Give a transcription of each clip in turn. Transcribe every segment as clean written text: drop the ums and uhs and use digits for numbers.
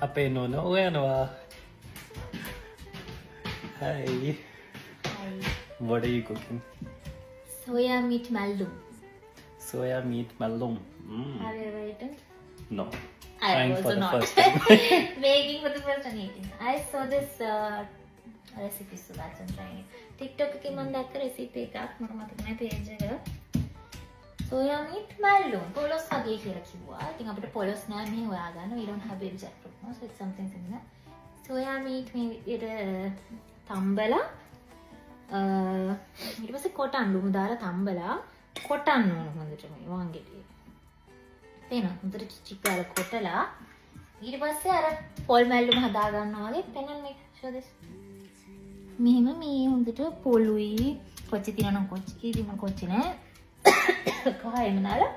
අපේ නොන ඔයනවා. Hi. Hi. What are you cooking? Soya meat maldum. Soya meat malum. Have you ever eaten? No. I Trying also for the not. first time. Baking for the first time eating. I saw this recipe, so that's I'm trying it. TikTok එකේ මම දැක්ක recipe එකක් මට මතක නැහැ page එක. Soya meat maldum. පොලොස් වගේ කියලා කිව්වා. ඉතින් අපිට පොලොස් නෑ මෙහි හොයාගන්න. We don't have baby jackfruit now, so it's something similar. Soya meat මේ විදිහට තම්බලා ඊට පස්සේ කොටන් ලුණු දාලා තම්බලා කොටන්න ඕන හොඳට මේ වංගෙඩිය. පේනවා හොඳට චිචික් ගාලා කොටලා ඊට පස්සේ අර පොල් මැල්ලුම හදා ගන්නවා වගේ පෙන්නන්න මේක show this. මෙහෙම මේ හොඳට පොළුයි කොච්චි තියනවා නම් කොච්චි ඉතින් මම කොච්චි නෑ. කහයම නාලා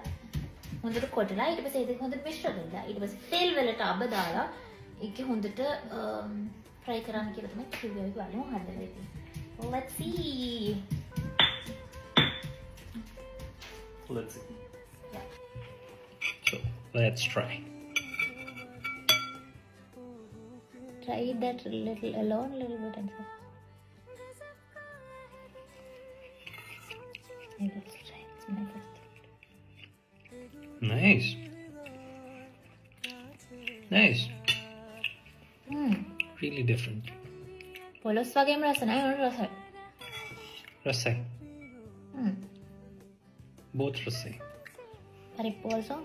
හොඳට කොටලා ඊට පස්සේ ඒක හොඳට මිශ්‍ර කරලා ඊට පස්සේ තෙල් වලට අබ දාලා ඒක හොඳට ෆ්‍රයි කරන්න කියලා තමයි කිව්වේ බලමු හදලා ඉතින්. Let's see. Let's see. Yeah. So let's try. Try that little alone, little bit and so. Let's try. It's my first. Nice. Nice. Really different. පොලොස් වගේම රස නැහැ උණු රසයි. Rasai. Both rasai. Harippu also.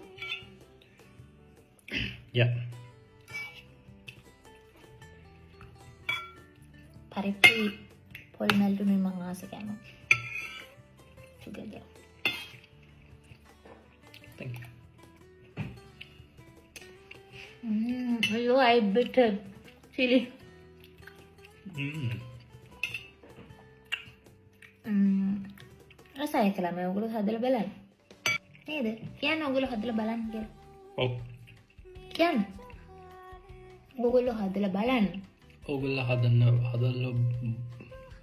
Yeah. Harippu පොල් මැල්ලුනේ මම ආස කරනවා. Together. Thank you. Hello, I bit chili. රසයි කියලා මම ඔයගොල්ලෝ හදලා බලන්න. නේද? කියන්න ඔයගොල්ලෝ හදලා බලන්න කියලා. Oh. කියන්න. ඔයගොල්ලෝ හදලා බලන්න. ඔයගොල්ලෝ හදන්න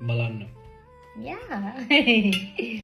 බලන්න. Yeah.